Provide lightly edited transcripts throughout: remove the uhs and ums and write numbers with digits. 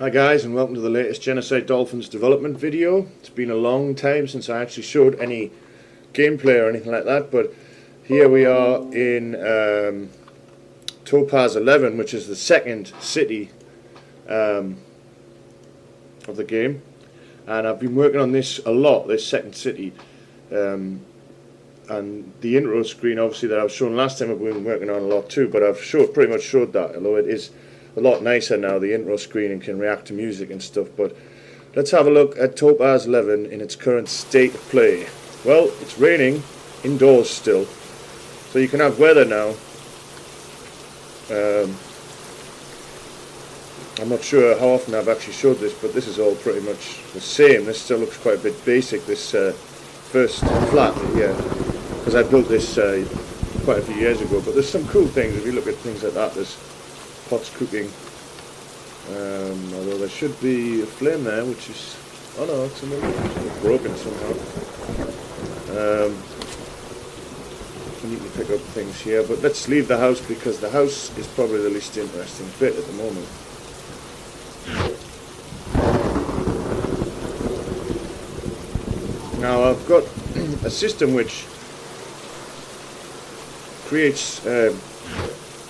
Hi guys, and welcome to the latest Genocide Dolphins development video. It's been a long time since I actually showed any gameplay or anything like that, but here we are in Topaz11, which is the second city of the game, and I've been working on this a lot, this second city, and the intro screen obviously that I was showing last time I've been working on a lot too, but I've pretty much showed that, although it is a lot nicer now, the intro screen, and can react to music and stuff. But let's have a look at Topaz11 in its current state of play. Well, it's raining indoors still, so you can have weather now. I'm not sure how often I've actually showed this, but this is all pretty much the same. This still looks quite a bit basic, this first flat here, because I built this quite a few years ago. But there's some cool things if you look at things like that. There's pots cooking, although there should be a flame there, which is, oh no, it's a little broken somehow. I need to pick up things here, but let's leave the house because the house is probably the least interesting bit at the moment. Now I've got a system which creates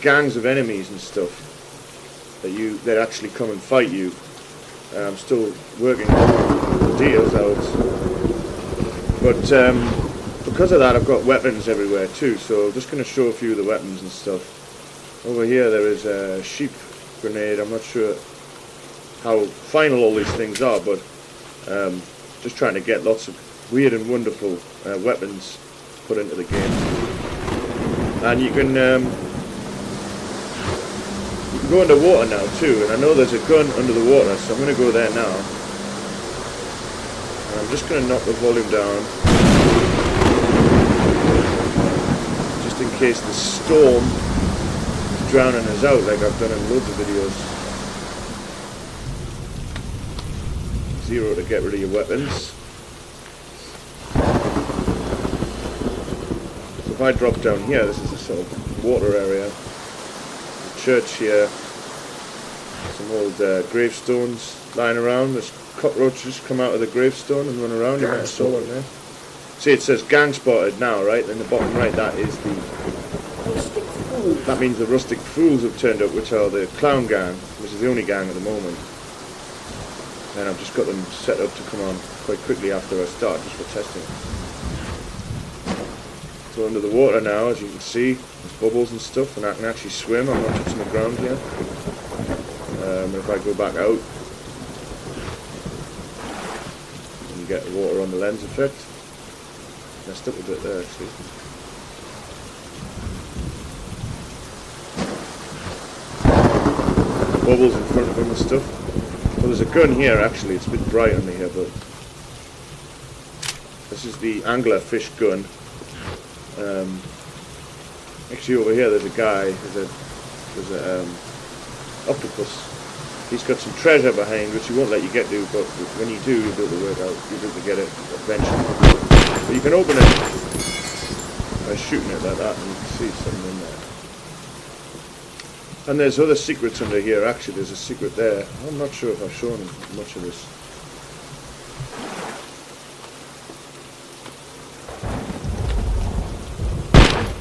gangs of enemies and stuff that actually come and fight you. I'm still working the deals out, but because of that I've got weapons everywhere too, so I'm just going to show a few of the weapons and stuff. Over here there is a sheep grenade. I'm not sure how final all these things are, but just trying to get lots of weird and wonderful weapons put into the game. And you can go underwater now too, and I know there's a gun under the water, so I'm going to go there now. And I'm just going to knock the volume down, just in case the storm is drowning us out, like I've done in loads of videos. 0 to get rid of your weapons. So if I drop down here, this is a sort of water area. Church here, some old gravestones lying around. There's cockroaches come out of the gravestone and run around. You might have saw one there. See, it says gang spotted now, right? In the bottom right, that is the rustic fools. That means the rustic fools have turned up, which are the clown gang, which is the only gang at the moment. And I've just got them set up to come on quite quickly after I start, just for testing. So under the water now, as you can see, there's bubbles and stuff, and I can actually swim. I'm not touching the ground here. If I go back out, you get water on the lens effect. Messed up a bit there actually. Bubbles in front of him and stuff. So there's a gun here actually. It's a bit bright on me here, but this is the angler fish gun. Actually over here there's a guy, there's a octopus. He's got some treasure behind which he won't let you get to, but when you do, you'll be able to work out, you'll be able to get it eventually. But you can open it by shooting it like that, and you can see something in there. And there's other secrets under here. Actually there's a secret there. I'm not sure if I've shown much of this.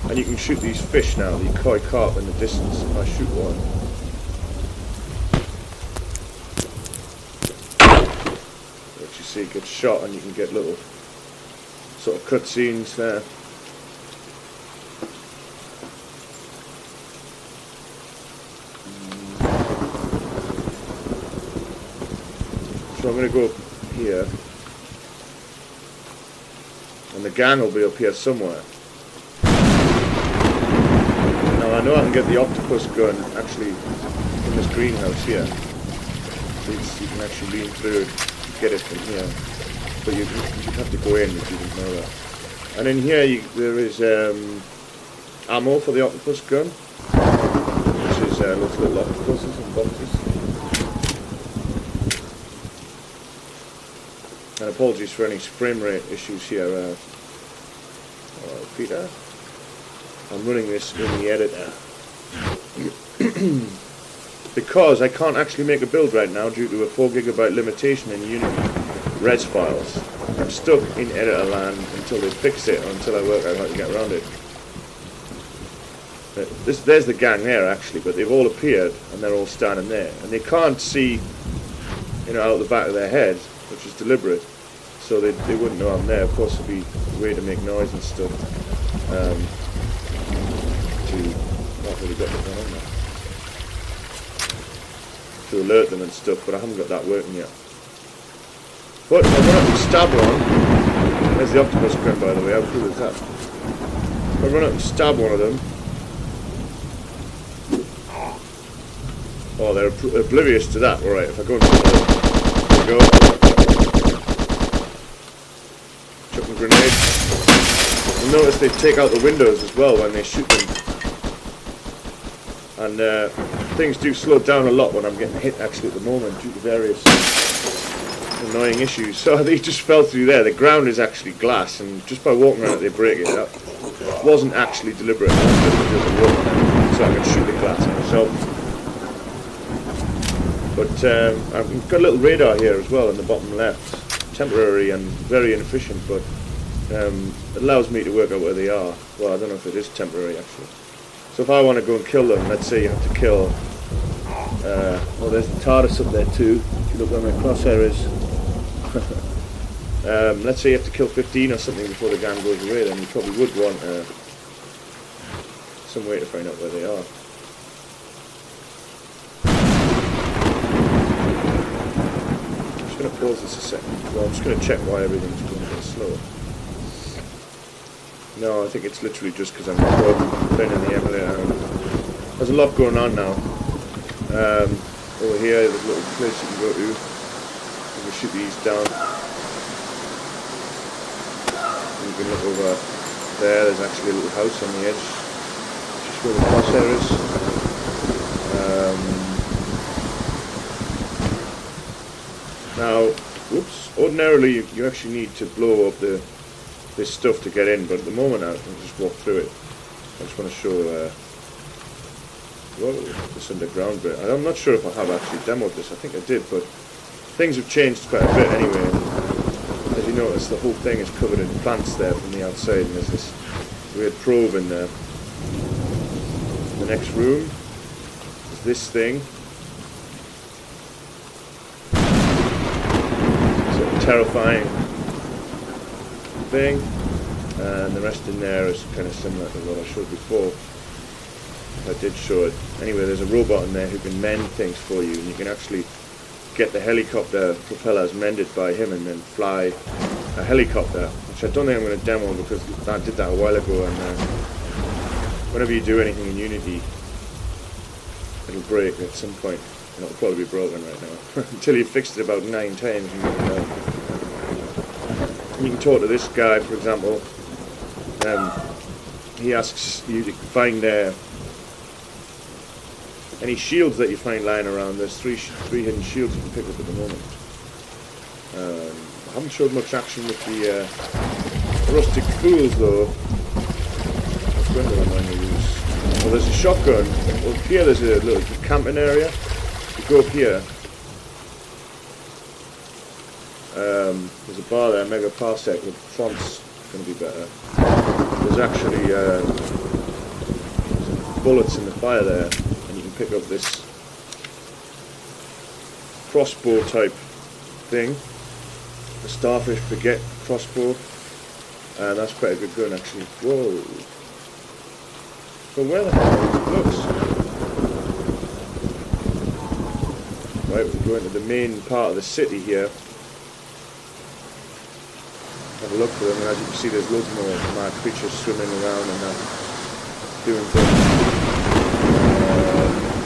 And you can shoot these fish now, the koi carp in the distance. If I shoot one, what you see gets shot, and you can get little sort of cutscenes there. So I'm going to go up here, and the gang will be up here somewhere. Now I know I can get the octopus gun actually in this greenhouse here. So you can actually lean through and get it from here. But you'd have to go in if you didn't know that. And in here there is ammo for the octopus gun, which is lots of little octopuses and boxes. And apologies for any frame rate issues here, Peter. I'm running this in the editor. because I can't actually make a build right now due to a 4 GB limitation in Unity res files. I'm stuck in editor land until they fix it, or until I work out how to get around it. There's the gang there actually, but they've all appeared and they're all standing there, and they can't see, you know, out the back of their head, which is deliberate, so they wouldn't know I'm there. Of course, there'd be a way to make noise and stuff to not really got that on there, to alert them and stuff, but I haven't got that working yet. But if I run up and stab one, there's the octopus grin, by the way, how cool is that? If I run up and stab one of them, oh, they're oblivious to that. Alright, if I go and there we go. Chucking grenades. You'll notice they take out the windows as well when they shoot them. And things do slow down a lot when I'm getting hit actually at the moment due to various annoying issues. So they just fell through there. The ground is actually glass, and just by walking around it they break it up. It wasn't actually deliberate. I wanted to just walk on it so I can shoot the glass out. So, but I've got a little radar here as well in the bottom left. Temporary and very inefficient, but it allows me to work out where they are. Well, I don't know if it is temporary actually. So if I want to go and kill them, let's say you have to kill, well, there's the TARDIS up there too, if you look where my crosshair is. Let's say you have to kill 15 or something before the gang goes away, then you probably would want some way to find out where they are. I'm just going to pause this a second. Well, I'm just going to check why everything's going a bit slow. No, I think it's literally just because I'm playing in the emulator. There's a lot going on now. Over here, there's a little place you can go to. You can shoot these down. And you can look over there. There's actually a little house on the edge, just where the crosshair is. Now, whoops. Ordinarily, you actually need to blow up this stuff to get in, but at the moment I can just walk through it. I just want to show this underground bit. I'm not sure if I have actually demoed this. I think I did, but things have changed quite a bit anyway. As you notice, the whole thing is covered in plants there from the outside, and there's this weird probe in there. The next room is this thing. Sort of terrifying thing, and the rest in there is kind of similar to what I showed before. I did show it. Anyway, there's a robot in there who can mend things for you, and you can actually get the helicopter propellers mended by him and then fly a helicopter, which I don't think I'm going to demo because I did that a while ago, and whenever you do anything in Unity it'll break at some point, and it'll probably be broken right now until you've fixed it about 9 times. You can talk to this guy, for example. He asks you to find any shields that you find lying around. There's three hidden shields you can pick up at the moment. I haven't showed much action with the rustic fools though. What gun do I normally use? Well, there's a shotgun. Up here there's a little camping area. You go up here. There's a bar there, Mega Parsec, with font's going to be better. There's actually bullets in the fire there, and you can pick up this crossbow type thing, the Starfish Baguette crossbow, and that's quite a good gun actually. Whoa! So where the hell are these blocks? Right, we go into the main part of the city here. Have a look for them, and as you can see there's loads more mad creatures swimming around and doing things.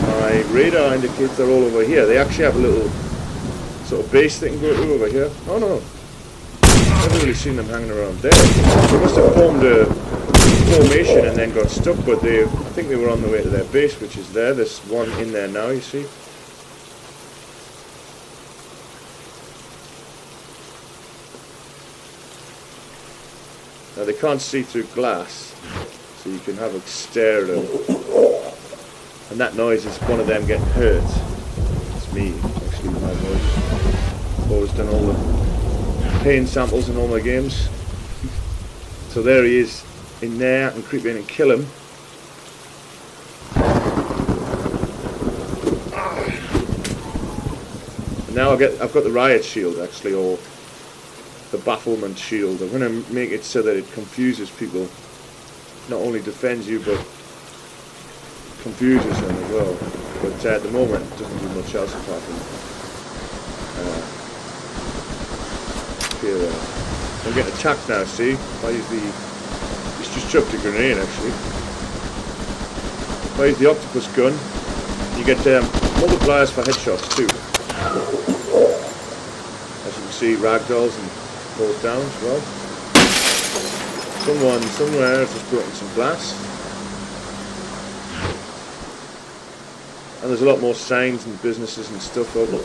My radar indicates they're all over here. They actually have a little sort of base they can go to over here. Oh no, I've never really seen them hanging around there. They must have formed a formation and then got stuck, but I think they were on the way to their base, which is there. There's one in there now, you see. Now they can't see through glass, so you can have a stare at them. And that noise is one of them getting hurt. It's me, actually, with my voice. I've always done all the pain samples in all my games. So there he is in there. I can creep in and kill him. And now I've got the riot shield, actually, or the bafflement shield. I'm going to make it so that it confuses people. Not only defends you, but confuses them as well. But at the moment, it doesn't do much else apart from appear. I'm getting attacked now, see? If I use the... It's just chucked a grenade, actually. If I use the octopus gun, you get multipliers for headshots too. As you can see, ragdolls and falls down as well. Someone somewhere has just broken some glass. And there's a lot more signs and businesses and stuff over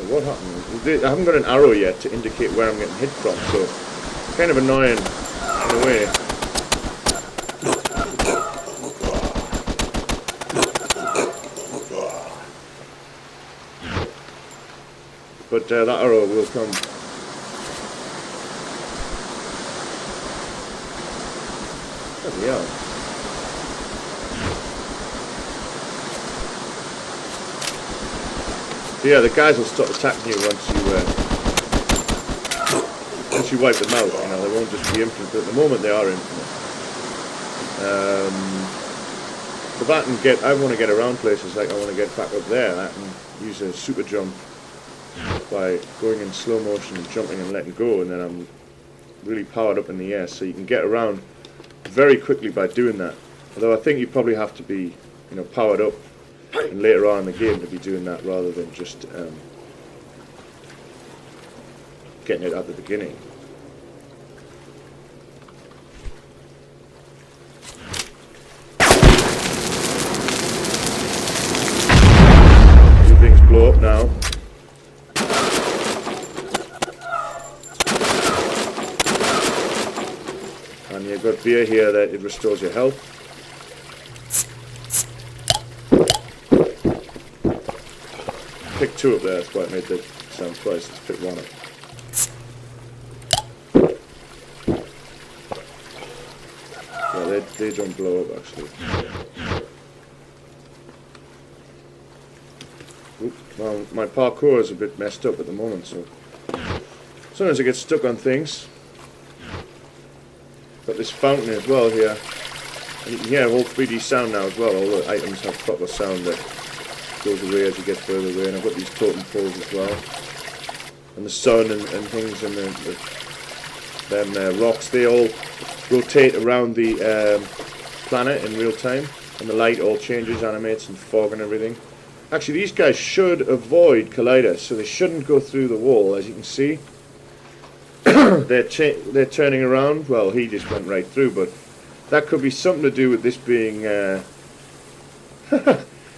what happened? I haven't got an arrow yet to indicate where I'm getting hit from, so it's kind of annoying in a way. But that arrow will come. Bloody hell. Yeah, the guys will stop attacking you once you wipe them out. You know, they won't just be infinite. But at the moment, they are infinite. If I want to get around places, like I want to get back up there, I can use a super jump by going in slow motion and jumping and letting go, and then I'm really powered up in the air. So you can get around very quickly by doing that. Although I think you probably have to be, you know, powered up and later on in the game to be doing that rather than just getting it at the beginning. Things blow up now. And you've got beer here that it restores your health. Pick two up there, that's why it made that sound twice. Let's pick one up. Yeah, they don't blow up actually. Oop, well, my parkour is a bit messed up at the moment, so sometimes I get stuck on things. Got this fountain as well here. And you can hear all 3D sound now as well. All the items have proper sound that goes away as you get further away. And I've got these totem poles as well. And the sun and things and them rocks, they all rotate around the planet in real time. And the light all changes, animates and fog and everything. Actually, these guys should avoid colliders, so they shouldn't go through the wall, as you can see. They're turning around. Well, he just went right through, but that could be something to do with this being...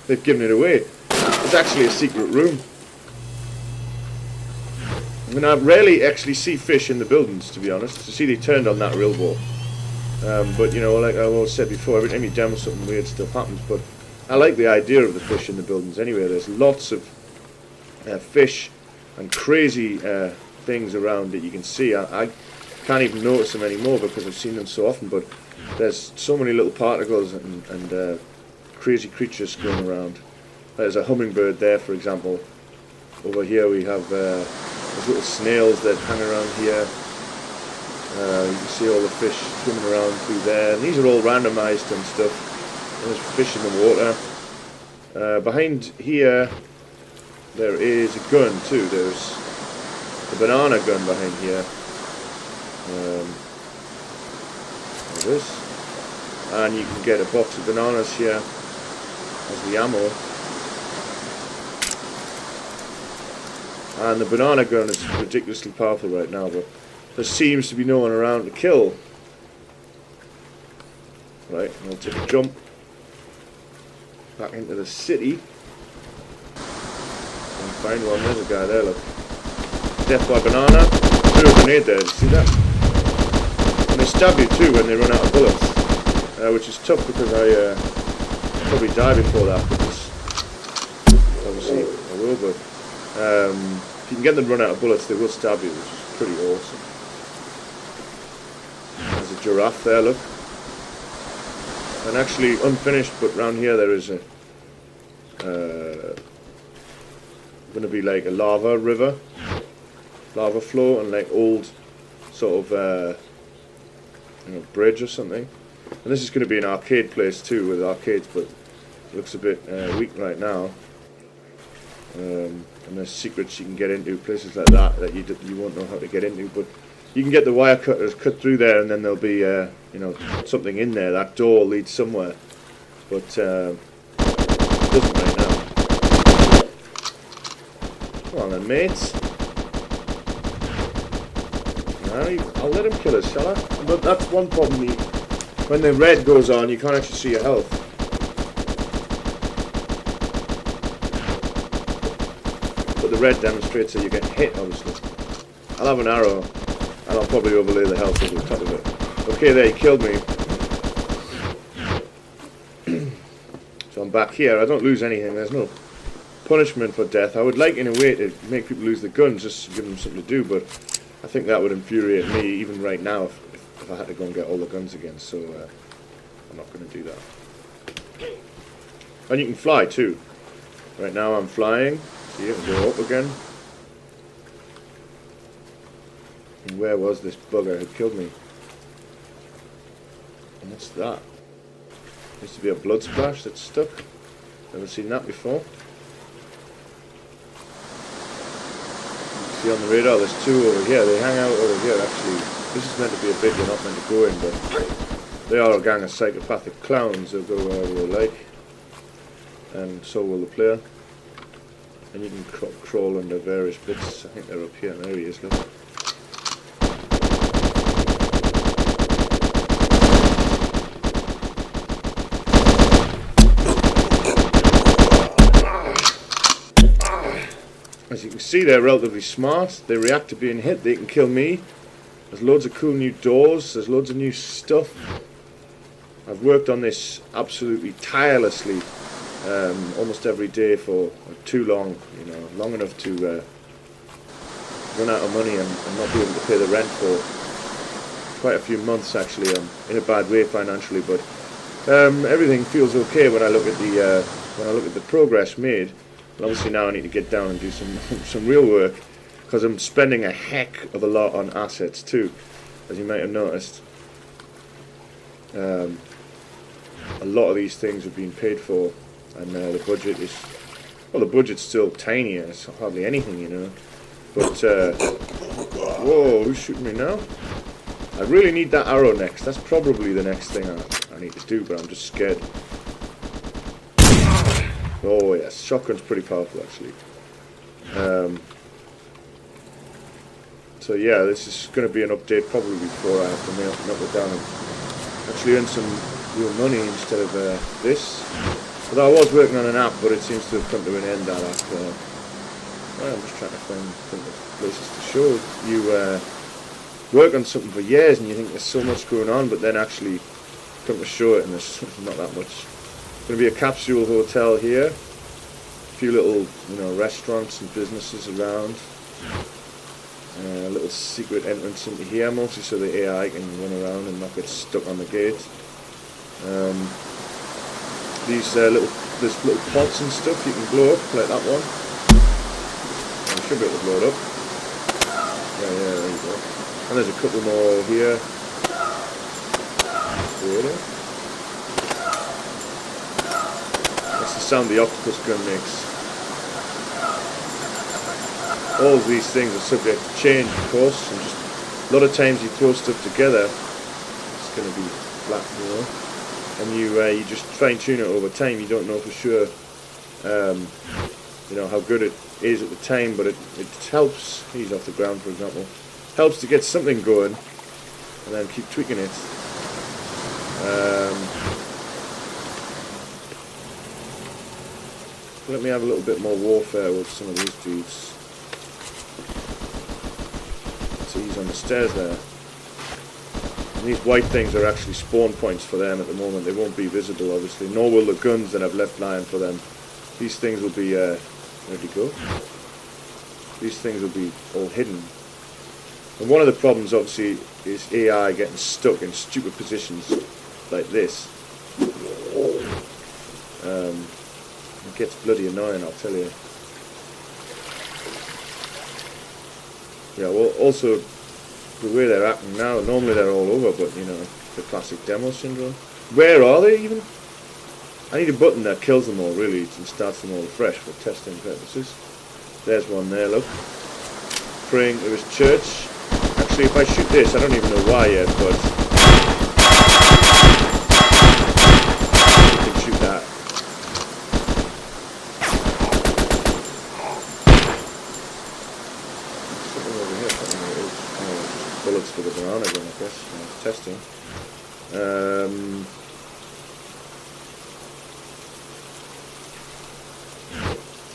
they've given it away. It's actually a secret room. I mean, I rarely actually see fish in the buildings, to be honest. To see they turned on that real wall. But, you know, like I've always said before, every time you demo something weird stuff happens, but I like the idea of the fish in the buildings anyway. There's lots of fish and crazy things around that you can see. I can't even notice them anymore because I've seen them so often, but there's so many little particles and crazy creatures going around. There's a hummingbird there, for example. Over here we have there's little snails that hang around here. You can see all the fish swimming around through there, and these are all randomized and stuff. There's fish in the water. Behind here there is a gun too. There's a banana gun behind here. There it is. And you can get a box of bananas here as the ammo. And the banana gun is ridiculously powerful right now, but there seems to be no one around to kill. Right, I'll take a jump back into the city and find one. There's a guy there, look. Death by banana. Threw a grenade there, did you see that? And they stab you too when they run out of bullets. which is tough because I probably die before that, because obviously I will, but if you can get them to run out of bullets, they will stab you, which is pretty awesome. There's a giraffe there, look. And actually unfinished, but round here there is a going to be like a lava river, lava flow, and like old sort of bridge or something. And this is going to be an arcade place too, with arcades, but it looks a bit weak right now. And there's secrets you can get into, places like that you won't know how to get into, but you can get the wire cutters cut through there, and then there'll be something in there. That door leads somewhere, but it doesn't right now. Come on then, mates. I'll let him kill us, shall I? But that's one problem. When the red goes on, you can't actually see your health. But the red demonstrates that you get hit, obviously. I'll have an arrow, and I'll probably overlay the health over the top of it. Okay, there, he killed me. So I'm back here. I don't lose anything. There's no punishment for death. I would like, in a way, to make people lose the guns, just to give them something to do, but I think that would infuriate me, even right now, if I had to go and get all the guns again, so I'm not going to do that. And you can fly, too. Right now I'm flying, so you can go up again. And where was this bugger who killed me? And what's that? Used to be a blood splash that's stuck. Never seen that before. See on the radar, there's two over here. They hang out over here, actually. This is meant to be a bit, you're not meant to go in, but they are a gang of psychopathic clowns. They'll go wherever they like, and so will the player. And you can crawl under various bits. I think they're up here. There he is, look. As you can see, they're relatively smart. They react to being hit. They can kill me. There's loads of cool new doors. There's loads of new stuff. I've worked on this absolutely tirelessly, almost every day for too long. Long enough to run out of money and not be able to pay the rent for quite a few months. Actually, I'm in a bad way financially, but everything feels okay when I look at the progress made. And obviously now I need to get down and do some real work, because I'm spending a heck of a lot on assets too, as you might have noticed. A lot of these things have been paid for, and the budget is, well, the budget's still tiny. It's hardly anything, But whoa, who's shooting me now? I really need that arrow next. That's probably the next thing I need to do, but I'm just scared. Oh yes, shotgun's pretty powerful actually. So yeah, this is going to be an update probably before I have to knuckle down and actually earn some real money instead of this. Although I was working on an app, but it seems to have come to an end, that app. Well, I'm just trying to think of places to show you. Work on something for years and you think there's so much going on, but then actually come to show it and there's not that much. Going to be a capsule hotel here, a few little restaurants and businesses around, a little secret entrance into here, mostly so the AI can run around and not get stuck on the gate. These little pots and stuff you can blow up, like that one. You should be able to blow it up. Yeah, there you go. And there's a couple more here. Really? That's the sound the octopus gun makes. All of these things are subject to change, of course, and just a lot of times you throw stuff together, it's going to be flat, and you just fine tune it over time. You don't know for sure, how good it is at the time, but it helps. He's off the ground, for example. Helps to get something going, and then keep tweaking it. Let me have a little bit more warfare with some of these dudes. So he's on the stairs there. And these white things are actually spawn points for them at the moment. They won't be visible, obviously, nor will the guns that I've left lying for them. These things will be, where'd he go? These things will be all hidden. And one of the problems, obviously, is AI getting stuck in stupid positions like this. It gets bloody annoying, I'll tell you. Yeah, well, also, the way they're acting now, normally they're all over, but, you know, the classic demo syndrome. Where are they, even? I need a button that kills them all, really, and starts them all fresh for testing purposes. There's one there, look. Praying to his church. Actually, if I shoot this, I don't even know why yet, but I can shoot that. Something over here, something there is. Oh, bullets for the banana gun, I guess. I was testing.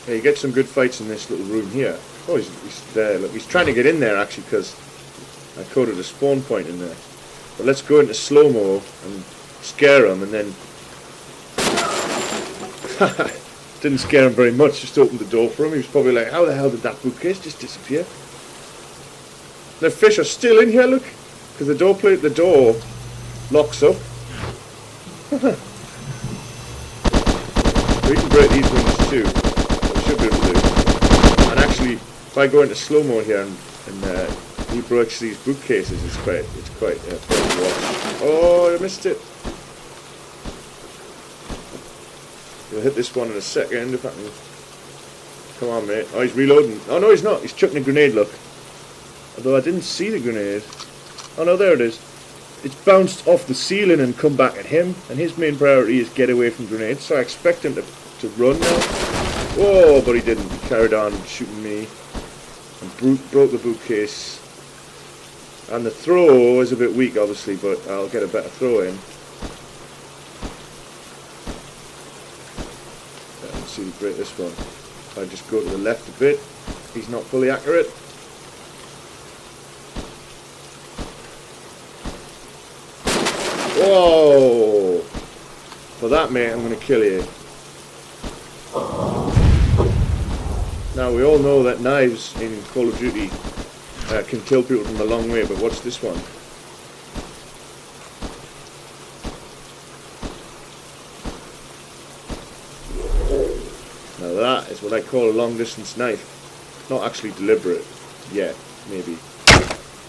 Yeah, you get some good fights in this little room here. Oh, he's there. Look, he's trying to get in there, actually, because I coded a spawn point in there. But let's go into slow-mo and scare him, and then... didn't scare him very much, just opened the door for him. He was probably like, how the hell did that bookcase just disappear? The fish are still in here, look. Because the door locks up. We can break these windows too. We should be able to. And actually, if I go into slow-mo here and he breaks these bookcases, it's quite fun to watch. Oh, I missed it. We'll hit this one in a second if I can. Come on, mate. Oh, he's reloading. Oh, no, he's not. He's chucking a grenade, look. Although I didn't see the grenade. Oh, no, there it is. It's bounced off the ceiling and come back at him. And his main priority is get away from grenades. So I expect him to run now. Whoa, but he didn't. He carried on shooting me. And broke the bookcase. And the throw is a bit weak, obviously, but I'll get a better throw in. Let's see, break this one. If I just go to the left a bit, he's not fully accurate. Whoa! For that, mate, I'm going to kill you. Now, we all know that knives in Call of Duty can kill people from a long way, but what's this one? Now that is what I call a long distance knife. Not actually deliberate yet, maybe.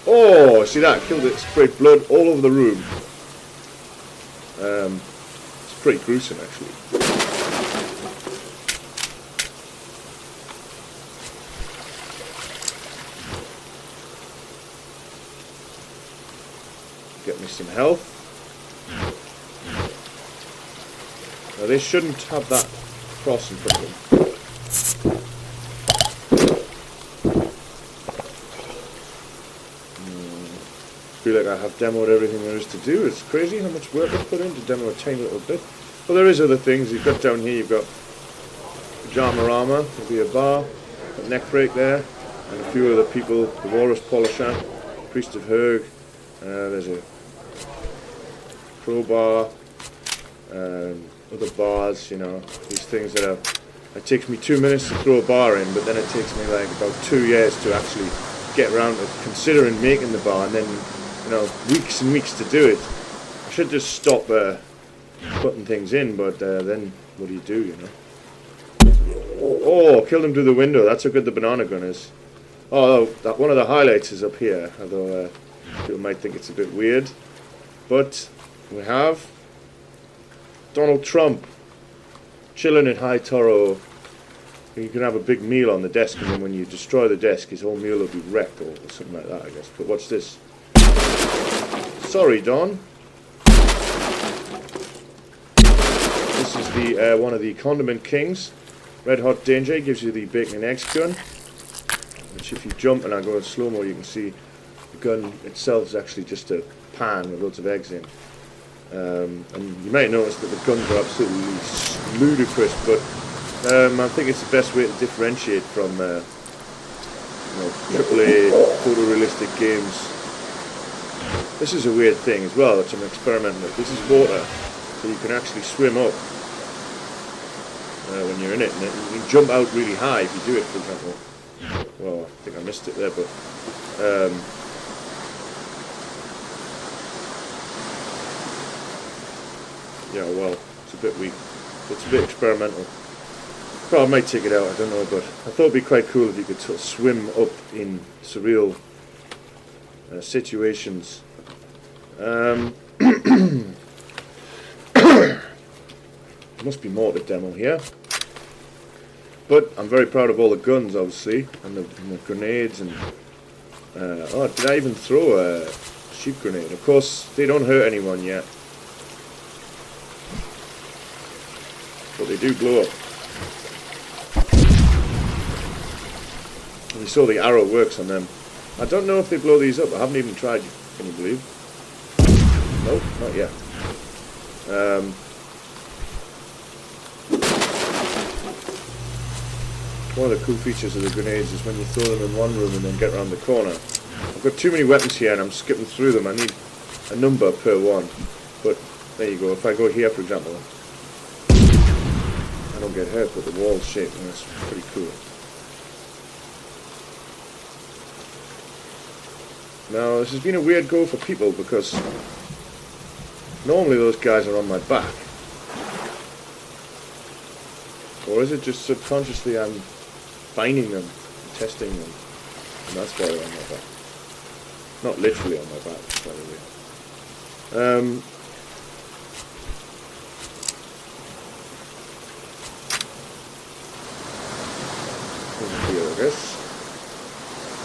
Oh, see that? Killed it, sprayed blood all over the room. It's pretty gruesome, actually. Get me some health. Now they shouldn't have that cross in front of them. I feel like I have demoed everything there is to do. It's crazy how much work I've put in to demo a tiny little bit. Well, there is other things. You've got down here, you've got pajama armor, there'll be a bar, a neck break there, and a few other people, the Walrus Polisher, Priest of Herg, there's a crowbar, other bars, you know, these things that are, it takes me 2 minutes to throw a bar in, but then it takes me like about 2 years to actually get around to considering making the bar, and then, you know, weeks and weeks to do it. I should just stop putting things in, but then what do, you know? Oh, killed him through the window. That's how good the banana gun is. Oh, that one of the highlights is up here, although people might think it's a bit weird. But we have Donald Trump chilling in High Toro. You can have a big meal on the desk, and then when you destroy the desk, his whole meal will be wrecked, or something like that, I guess. But watch this. Sorry, Don. This is the one of the Condiment Kings. Red Hot Danger gives you the bacon and eggs gun, which if you jump and I go in slow-mo, you can see the gun itself is actually just a pan with loads of eggs in. And you might notice that the guns are absolutely ludicrous, but I think it's the best way to differentiate from you know, AAA photorealistic games. This is a weird thing as well that I'm experimenting with. This is water, so you can actually swim up when you're in it, and you can jump out really high if you do it, for example. Well, I think I missed it there, but yeah, well, it's a bit weak. It's a bit experimental. Well, I might take it out, I don't know, but I thought it'd be quite cool if you could sort of swim up in surreal situations. There must be more to demo here. But I'm very proud of all the guns, obviously, and the grenades, and oh, did I even throw a sheep grenade? Of course, they don't hurt anyone yet, but they do blow up. And you saw the arrow works on them. I don't know if they blow these up. I haven't even tried. Can you believe? Nope, not yet. One of the cool features of the grenades is when you throw them in one room and then get around the corner. I've got too many weapons here and I'm skipping through them. I need a number per one. But there you go. If I go here, for example, I don't get hurt, but the wall's shaped, and that's pretty cool. Now, this has been a weird go for people because normally those guys are on my back. Or is it just subconsciously I'm finding them, testing them, and that's why they're on my back. Not literally on my back, by the way. Here, I guess.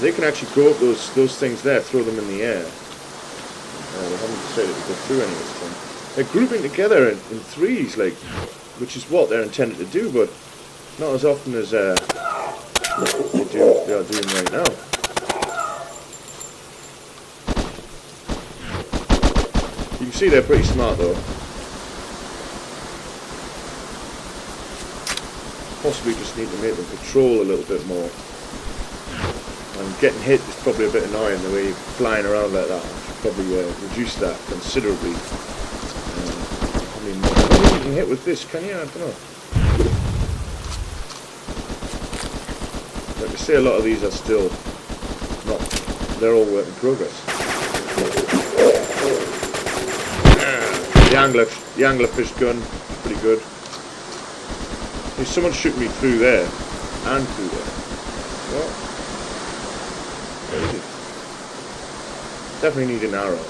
They can actually go up those things there, throw them in the air. They haven't decided to go through any this time. They're grouping together in threes, like, which is what they're intended to do, but not as often as they are doing right now. You can see they're pretty smart though. Possibly just need to make them patrol a little bit more. And getting hit is probably a bit annoying the way you're flying around like that. I should probably reduce that considerably. I mean, I don't think you can hit with this, can you? I don't know. Like I say, a lot of these are still not, they're all work in progress. The anglerfish gun, pretty good. There's someone shooting me through there, and through there. What? Where is it? Definitely need an arrow.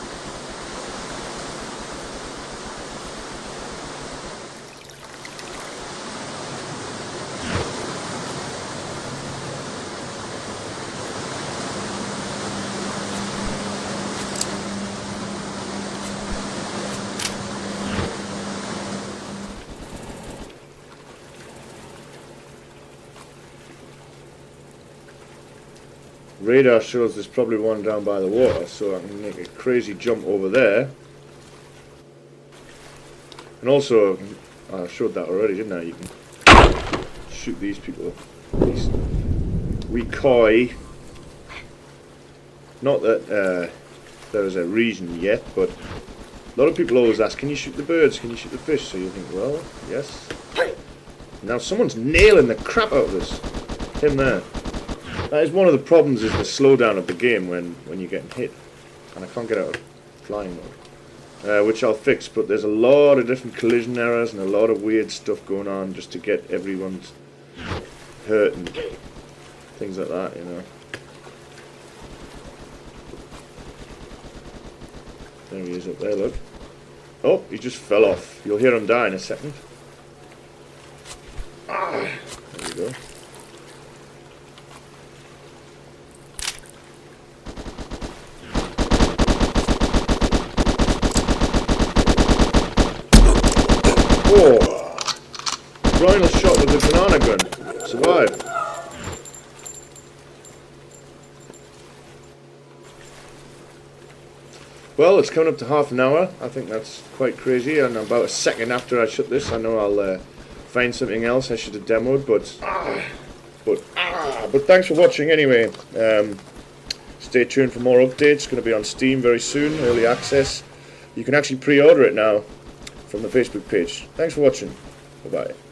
Radar shows there's probably one down by the water, so I can make a crazy jump over there. And also, I showed that already, didn't I? You can shoot these people. These recoil. Not that there's a reason yet, but a lot of people always ask, can you shoot the birds? Can you shoot the fish? So you think, well, yes. Now someone's nailing the crap out of this. Him there. That is one of the problems, is the slowdown of the game when you're getting hit. And I can't get out of flying mode. Which I'll fix, but there's a lot of different collision errors and a lot of weird stuff going on just to get everyone's hurt and things like that, you know. There he is up there, look. Oh, he just fell off. You'll hear him die in a second. Ah, there we go. Oh, groinal shot with the banana gun. Survived. Well, it's coming up to half an hour. I think that's quite crazy. And about a second after I shut this, I know I'll find something else I should have demoed. But thanks for watching anyway. Stay tuned for more updates. It's going to be on Steam very soon, early access. You can actually pre-order it now from the Facebook page. Thanks for watching. Bye-bye.